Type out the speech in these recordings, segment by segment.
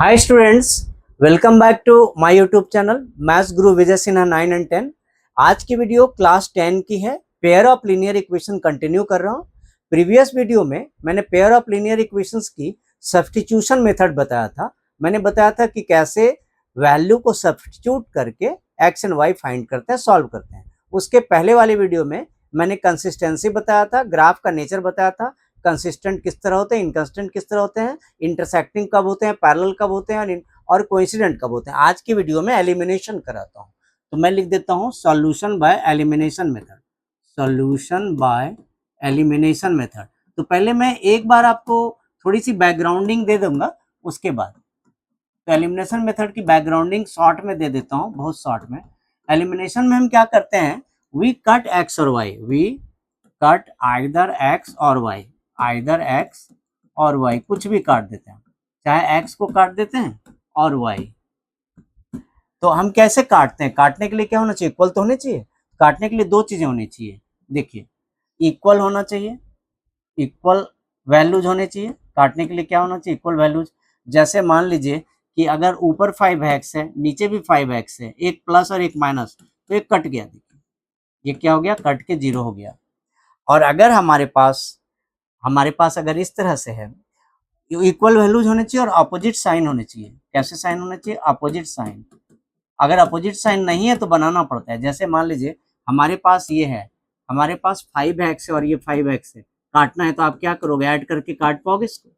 Hi students, welcome back to my YouTube channel maths Guru Vijay Sinha 9 and 10। आज की video class 10 की है। Pair of linear equation continue कर रहा हूँ। प्रीवियस वीडियो में मैंने पेयर ऑफ लीनियर इक्वेशंस की सब्स्टिट्यूशन मेथड बताया था। मैंने बताया था कि कैसे वैल्यू को सब्स्टिट्यूट करके एक्स एंड वाई फाइंड करते हैं, सॉल्व करते हैं। उसके पहले वाले वीडियो में मैंने कंसिस्टेंसी बताया था, ग्राफ का नेचर बताया था, कंसिस्टेंट किस तरह होते हैं, इनकंसिस्टेंट किस तरह होते हैं, इंटरसेक्टिंग कब होते हैं, पैरेलल कब होते हैं और कोइंसिडेंट कब होते हैं। आज की वीडियो में एलिमिनेशन कराता हूं, तो मैं लिख देता हूं solution by elimination method. Solution by elimination method. तो पहले मैं एक बार आपको थोड़ी सी बैकग्राउंडिंग दे दूंगा, उसके बाद तो एलिमिनेशन मेथड की बैकग्राउंडिंग शॉर्ट में दे देता हूं, बहुत शॉर्ट में। एलिमिनेशन में हम क्या करते हैं, वी कट एक्स और y, we cut either x और वाई, आइदर एक्स और वाई, कुछ भी काट देते हैं, चाहे एक्स को काट देते हैं और वाई। तो हम कैसे काटते हैं, काटने के लिए क्या होना चाहिए, इक्वल तो होने चाहिए। काटने के लिए दो चीजें होनी चाहिए, देखिए इक्वल होना चाहिए, इक्वल वैल्यूज होने चाहिए। काटने के लिए क्या होना चाहिए, इक्वल वैल्यूज। जैसे मान लीजिए कि अगर ऊपर 5x है, नीचे भी 5x है, एक प्लस और एक माइनस, तो एक कट गया, देखिए ये क्या हो गया, कट के 0 हो गया। और अगर हमारे पास अगर इस तरह से है, इक्वल वैल्यूज होने चाहिए और अपोजिट साइन होने चाहिए। कैसे साइन होने चाहिए, अपोजिट साइन। अगर अपोजिट साइन नहीं है तो बनाना पड़ता है। जैसे मान लीजिए हमारे पास ये है, हमारे पास 5x है और ये 5x है, काटना है तो आप क्या करोगे, ऐड करके काट पाओगे इसको?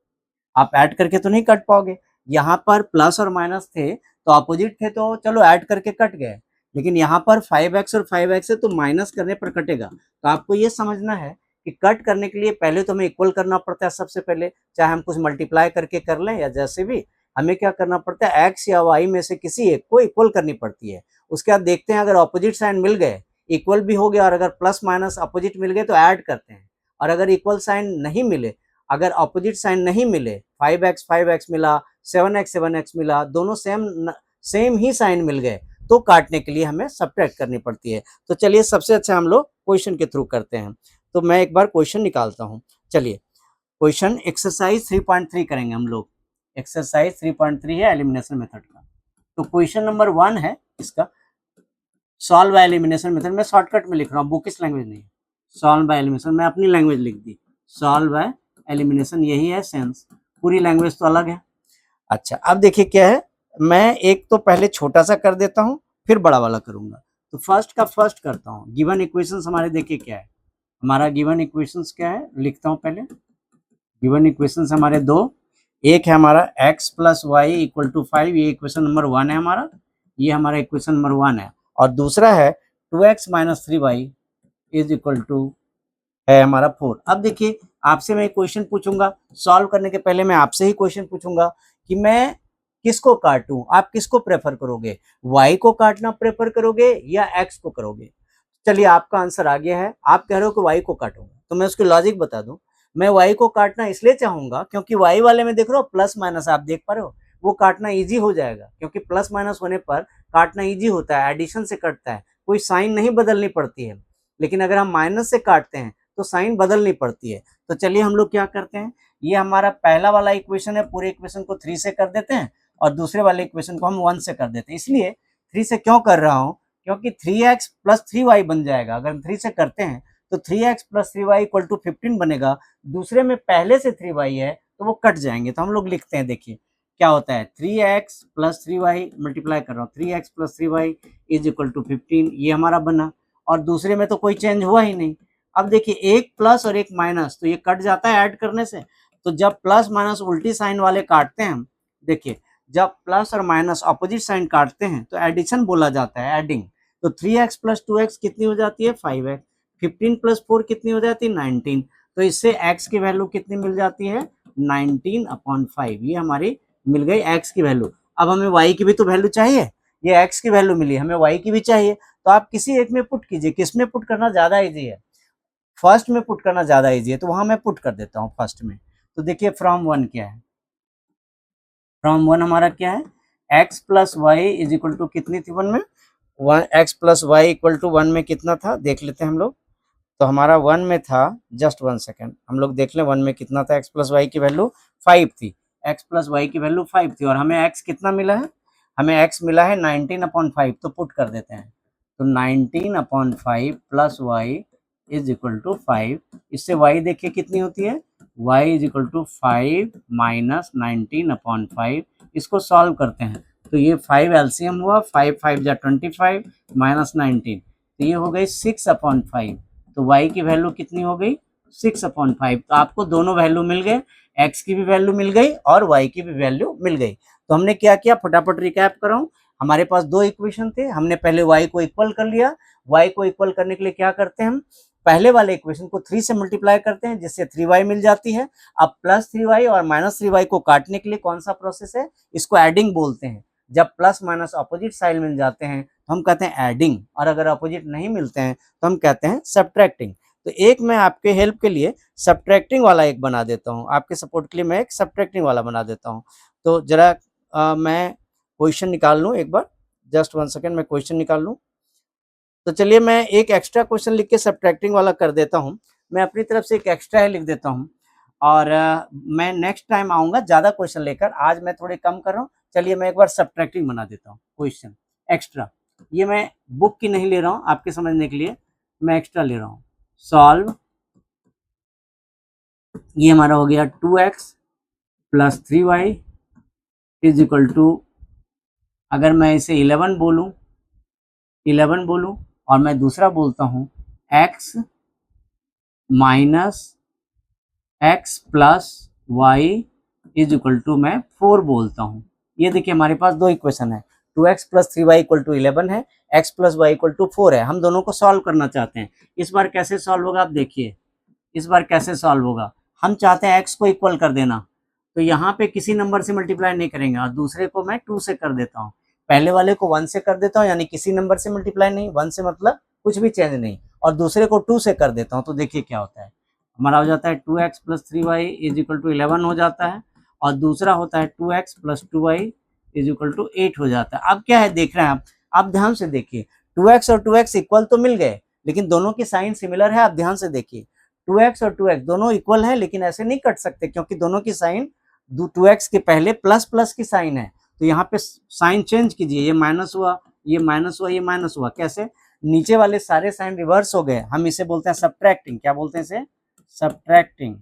आप ऐड करके तो नहीं काट पाओगे। यहाँ पर प्लस और माइनस थे तो अपोजिट थे तो चलो ऐड करके कट गए, लेकिन यहाँ पर 5x और 5x है तो माइनस करने पर कटेगा। तो आपको ये समझना है कि कट करने के लिए पहले तो हमें इक्वल करना पड़ता है सबसे पहले, चाहे हम कुछ मल्टीप्लाई करके कर लें या जैसे भी, हमें क्या करना पड़ता है, एक्स या वाई में से किसी एक को इक्वल करनी पड़ती है। उसके बाद देखते हैं अगर ऑपोजिट साइन मिल गए, इक्वल भी हो गया, और अगर प्लस माइनस अपोजिट मिल गए तो ऐड करते हैं। और अगर इक्वल साइन नहीं मिले, अगर अपोजिट साइन नहीं मिले, 5x मिला, 7x मिला, दोनों सेम ही साइन मिल गए, तो काटने के लिए हमें सब्ट्रैक्ट करनी पड़ती है। तो चलिए सबसे अच्छा हम लोग क्वेश्चन के थ्रू करते हैं। तो मैं एक बार क्वेश्चन निकालता हूं। चलिए क्वेश्चन एक्सरसाइज 3.3 करेंगे हम लोग। एक्सरसाइज 3.3 है एलिमिनेशन मेथड का। तो क्वेश्चन नंबर 1 है इसका, सॉल्व बाय एलिमिनेशन मेथड। मैं शॉर्टकट में लिख रहा हूँ, बुकिश लैंग्वेज नहीं, सॉल्व बाय एलिमिनेशन, मैं अपनी लैंग्वेज लिख दी, सॉल्व बाय एलिमिनेशन, यही है सेंस, पूरी लैंग्वेज तो अलग है। अच्छा अब देखिए क्या है, मैं एक तो पहले छोटा सा कर देता हूं, फिर बड़ा वाला करूंगा। तो फर्स्ट का फर्स्ट करता हूं। गिवन इक्वेशंस हमारे देखिए क्या है, हमारा गिवन इक्वेशंस क्या है, लिखता हूं पहले। गिवन इक्वेशंस हमारे दो, एक है हमारा x plus y equal to 5, ये इक्वेशन नंबर 1 है हमारा, ये हमारा इक्वेशन नंबर 1 है। और दूसरा है 2x minus 3y is equal to है हमारा 4। अब देखिए आपसे मैं क्वेश्चन पूछूंगा, सॉल्व करने के पहले मैं आपसे ही क्वेश्चन पूछूंगा कि मैं किसको काटूं, आप किसको प्रेफर करोगे, y को काटना प्रेफर करोगे या x को करोगे? चलिए आपका आंसर आ गया है, आप कह रहे हो कि y को काटूंगा, तो मैं उसकी लॉजिक बता दूं। मैं y को काटना इसलिए चाहूंगा क्योंकि y वाले में देख रहे हो प्लस माइनस, आप देख पा रहे हो, वो काटना इजी हो जाएगा, क्योंकि प्लस माइनस होने पर काटना इजी होता है, एडिशन से कटता है, कोई साइन नहीं बदलनी पड़ती है। लेकिन अगर हम माइनस से काटते हैं तो साइन बदलनी पड़ती है। तो चलिए हम लोग क्या करते हैं, ये हमारा पहला वाला इक्वेशन है, पूरे इक्वेशन को 3 से कर देते हैं और दूसरे वाले इक्वेशन को हम 1 से कर देते हैं। इसलिए 3 से क्यों कर रहा हूं, क्योंकि 3x प्लस 3y बन जाएगा। अगर हम 3 से करते हैं तो 3x plus 3y equal to 15 बनेगा। दूसरे में पहले से 3y है तो वो कट जाएंगे, तो हम लोग लिखते हैं, देखिए क्या होता है, 3x प्लस 3y मल्टीप्लाई कर रहा हूँ, 3x plus 3y is equal to 15, ये हमारा बना। और दूसरे में तो कोई चेंज हुआ ही नहीं। अब देखिए एक प्लस और एक माइनस, तो ये कट जाता है ऐड करने से। तो जब प्लस माइनस उल्टी साइन वाले काटते हैं, देखिए जब प्लस और माइनस अपोजिट साइन काटते हैं तो एडिशन बोला जाता है, एडिंग। तो 3x प्लस 2x कितनी हो जाती है, 5x। 15 प्लस 4 कितनी हो जाती है, 19। तो इससे x की वैल्यू कितनी मिल जाती है, 19/5, ये हमारी मिल गई x की वैल्यू। अब हमें y की भी तो वैल्यू चाहिए, ये x की वैल्यू मिली, हमें y की भी चाहिए। तो आप किसी एक में पुट कीजिए, किस में पुट करना ज्यादा इजी है, फर्स्ट में पुट करना ज्यादा इजी है, तो वहां मैं पुट कर देता हूं फर्स्ट में। तो देखिए फ्रॉम 1 क्या है, फ्रॉम 1 हमारा क्या है, x plus y is equal to कितनी थी 1 में, 1x plus y equal to 1 में कितना था, देख लेते हैं हम लोग। तो हमारा 1 में था, जस्ट 1 सेकेंड हम लोग देख लें 1 में कितना था, x प्लस वाई की वैल्यू 5 थी, x प्लस वाई की वैल्यू 5 थी और हमें x कितना मिला है, हमें x मिला है 19/5, तो पुट कर देते हैं। तो 19/5 plus y is equal to 5। इससे y देखिए कितनी होती है, y is equal to 5 minus 19/5। इसको सॉल्व करते हैं तो ये 5 एलसीएम हुआ, 5 5 जा 25 माइनस 19, तो ये हो गई 6/5। तो y की वैल्यू कितनी हो गई, 6/5। तो आपको दोनों वैल्यू मिल गए, x की भी वैल्यू मिल गई और y की भी वैल्यू मिल गई। तो हमने क्या किया, फटाफट रिकैप कराऊं। हमारे पास दो इक्वेशन थे, हमने पहले y को इक्वल कर लिया। y को इक्वल करने के लिए क्या करते हैं, हम पहले वाले इक्वेशन को 3 से मल्टीप्लाई करते हैं जिससे 3y मिल जाती है। अब प्लस 3y और माइनस 3y को काटने के लिए कौन सा प्रोसेस है, इसको एडिंग बोलते हैं। जब प्लस माइनस अपोजिट साइड मिल जाते हैं तो हम कहते हैं एडिंग, और अगर अपोजिट नहीं मिलते हैं तो हम कहते हैं सब्ट्रैक्टिंग। तो एक मैं आपके हेल्प के लिए सब्ट्रैक्टिंग वाला एक बना देता हूँ, आपके सपोर्ट के लिए मैं एक सब्ट्रैक्टिंग वाला बना देता हूँ। तो जरा मैं क्वेश्चन निकाल लूँ एक बार, जस्ट 1 सेकेंड मैं क्वेश्चन निकाल लूँ। तो चलिए मैं एक एक्स्ट्रा क्वेश्चन लिख के सब्ट्रैक्टिंग वाला कर देता हूँ। मैं अपनी तरफ से एक एक्स्ट्रा है लिख देता हूँ और मैं नेक्स्ट टाइम आऊँगा ज़्यादा क्वेश्चन लेकर, आज मैं थोड़े कम कर रहा हूँ। चलिए मैं एक बार सब्ट्रैक्टिंग बना देता हूँ क्वेश्चन एक्स्ट्रा। ये मैं बुक की नहीं ले रहा हूँ, आपके समझने के लिए मैं एक्स्ट्रा ले रहा हूँ। सॉल्व, ये हमारा हो गया 2x plus 3y is equal to, अगर मैं इसे 11 बोलूँ और मैं दूसरा बोलता हूँ x minus x plus y is equal to मैं 4 बोलता हूँ। ये देखिए हमारे पास दो इक्वेशन है, 2x plus 3y equal to 11 है, x plus y equal to 4 है। हम दोनों को सॉल्व करना चाहते हैं। इस बार कैसे सॉल्व होगा आप देखिए, इस बार कैसे सॉल्व होगा। हम चाहते हैं x को इक्वल कर देना, तो यहाँ पे किसी नंबर से मल्टीप्लाई नहीं करेंगे और दूसरे को मैं 2 से कर देता हूँ। पहले वाले को 1 से कर देता हूँ, यानी किसी नंबर से मल्टीप्लाई नहीं, 1 से मतलब कुछ भी चेंज नहीं, और दूसरे को 2 से कर देता हूँ। तो देखिए क्या होता है, हमारा हो जाता है 2x plus 3y is equal to 11 हो जाता है, और दूसरा होता है 2x plus 2y is equal to 8 हो जाता है। अब क्या है देख रहे हैं आप ध्यान से देखिए, 2x और 2x इक्वल तो मिल गए, लेकिन दोनों की साइन सिमिलर है। आप ध्यान से देखिए, 2x और 2x दोनों इक्वल है, लेकिन ऐसे नहीं कट सकते क्योंकि दोनों की साइन 2x के पहले प्लस प्लस की साइन है। तो यहाँ पे साइन चेंज कीजिए, ये माइनस हुआ, ये माइनस हुआ, ये माइनस हुआ। कैसे, नीचे वाले सारे साइन रिवर्स हो गए। हम इसे बोलते हैं सब्ट्रैक्टिंग। क्या बोलते हैं इसे, सब्ट्रैक्टिंग।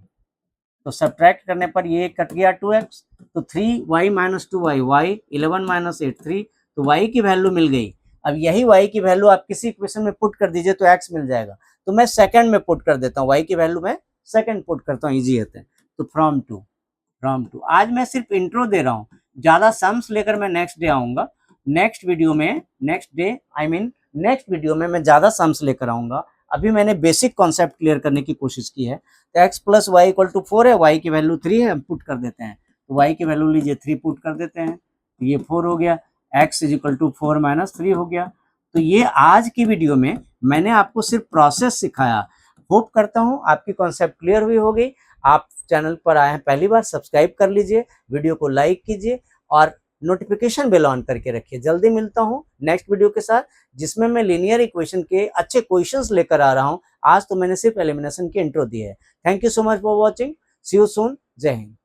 तो सब्ट्रैक्ट करने पर ये कट गया 2x, तो 3y minus 2y, y 11 minus 8 3, तो y की वैल्यू मिल गई। अब यही y की वैल्यू आप किसी इक्वेशन में पुट कर दीजिए तो x मिल जाएगा। तो मैं सेकंड में पुट कर देता हूँ, y की वैल्यू मैं सेकंड पुट करता हूँ, ईजी होता है। तो फ्रॉम टू आज मैं सिर्फ इंट्रो दे रहा हूँ, ज़्यादा सम्स लेकर मैं नेक्स्ट डे आऊँगा। नेक्स्ट वीडियो में नेक्स्ट वीडियो में मैं ज़्यादा सम्स लेकर आऊँगा। अभी मैंने बेसिक कॉन्सेप्ट क्लियर करने की कोशिश की है। तो x plus y equal to 4 है, y की वैल्यू 3 है, हम पुट कर देते हैं। तो y की वैल्यू लीजिए 3 पुट कर देते हैं, तो ये 4 हो गया, x is equal to 4 minus 3 हो गया। तो ये आज की वीडियो में मैंने आपको सिर्फ प्रोसेस सिखाया। होप करता हूँ आपकी कॉन्सेप्ट क्लियर हुई होगी। आप चैनल पर आए हैं पहली बार, सब्सक्राइब कर लीजिए, वीडियो को लाइक कीजिए और नोटिफिकेशन बेल ऑन करके रखिए। जल्दी मिलता हूँ नेक्स्ट वीडियो के साथ, जिसमें मैं लीनियर इक्वेशन के अच्छे क्वेश्चंस लेकर आ रहा हूँ। आज तो मैंने सिर्फ एलिमिनेशन की इंट्रो दी है। Thank you so much for watching, see you soon, जय हिंद।